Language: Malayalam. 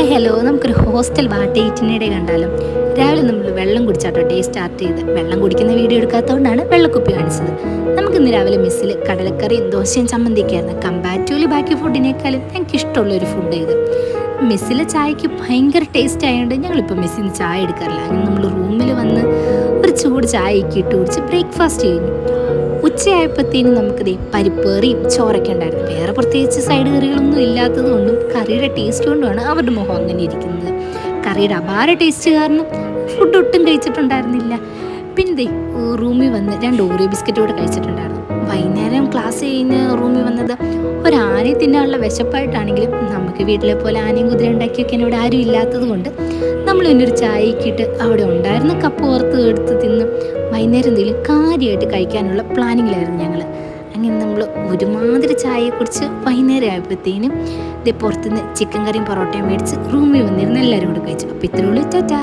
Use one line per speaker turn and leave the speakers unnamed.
ഹായ് ഹലോ, നമുക്കൊരു ഹോസ്റ്റൽ ഡേറ്റിനിടെ കണ്ടാലും. രാവിലെ നമ്മൾ വെള്ളം കുടിച്ചാട്ടോ ഡേ സ്റ്റാർട്ട് ചെയ്ത്. വെള്ളം കുടിക്കുന്ന വീഡിയോ എടുക്കാത്തതുകൊണ്ടാണ് വെള്ളക്കുപ്പി കാണിച്ചത്. നമുക്കിന്ന് രാവിലെ മെസ്സിൽ കടലക്കറിയും ദോശയും ചമ്മന്തിയൊക്കെയായിരുന്നു. കമ്പാരിറ്റീവ്ലി ബാക്കി ഫുഡിനേക്കാളും എനിക്ക് ഇഷ്ടമുള്ളൊരു ഫുഡ് ഇത്. മെസ്സിലെ ചായക്ക് ഭയങ്കര ടേസ്റ്റ് ആയതുകൊണ്ട് ഞങ്ങളിപ്പോൾ മെസ്സിൽ നിന്ന് ചായ എടുക്കാറില്ല. അങ്ങനെ നമ്മൾ റൂമിൽ വന്ന് ഒരു ചൂട് ചായയൊക്കെ ഇട്ട് കുടിച്ച് ബ്രേക്ക്ഫാസ്റ്റ് കഴിഞ്ഞു. ഉച്ചയായപ്പോഴത്തേനും നമുക്കിത് പരിപ്പ് കറിയും ചോറൊക്കെ ഉണ്ടായിരുന്നു. വേറെ പ്രത്യേകിച്ച് സൈഡ് കറികളൊന്നും ഇല്ലാത്തത് കൊണ്ടും കറിയുടെ ടേസ്റ്റ് കൊണ്ടുമാണ് അവരുടെ മുഖം അങ്ങനെ ഇരിക്കുന്നത്. കറിയുടെ അപാര ടേസ്റ്റ് കാരണം ഫുഡ് ഒട്ടും കഴിച്ചിട്ടുണ്ടായിരുന്നില്ല. പിന്നെ റൂമിൽ വന്ന് 2 ഓറിയോ ബിസ്ക്കറ്റ് കൂടെ കഴിച്ചിട്ടുണ്ടായിരുന്നു. വൈകുന്നേരം ക്ലാസ് കഴിഞ്ഞ് റൂമിൽ വന്നത് ഒരാനയെ തിന്നാനുള്ള വിശപ്പായിട്ടാണെങ്കിലും നമുക്ക് വീട്ടിലെ പോലെ ആനയും കുതിര ഉണ്ടാക്കിയൊക്കെ ഇവിടെ ആരും ഇല്ലാത്തത് കൊണ്ട് നമ്മൾ ഇന്നൊരു ചായയൊക്കെ ഇട്ട് അവിടെ ഉണ്ടായിരുന്ന കപ്പ് ഓർത്ത് എടുത്ത് തിന്ന് വൈകുന്നേരം എന്തെങ്കിലും കാര്യമായിട്ട് കഴിക്കാനുള്ള പ്ലാനിങ്ങിലായിരുന്നു ഞങ്ങൾ. അങ്ങനെ നമ്മൾ ഒരുമാതിരി ചായയെ കുറിച്ച് വൈകുന്നേരം ആയപ്പോഴത്തേനും പുറത്തുനിന്ന് ചിക്കൻ കറിയും പൊറോട്ടയും മേടിച്ച് റൂമിൽ വന്നിരുന്ന് എല്ലാവരും കൂടെ കഴിച്ചു. അപ്പോൾ ഇത്രയുള്ളൂ. ടാറ്റാ.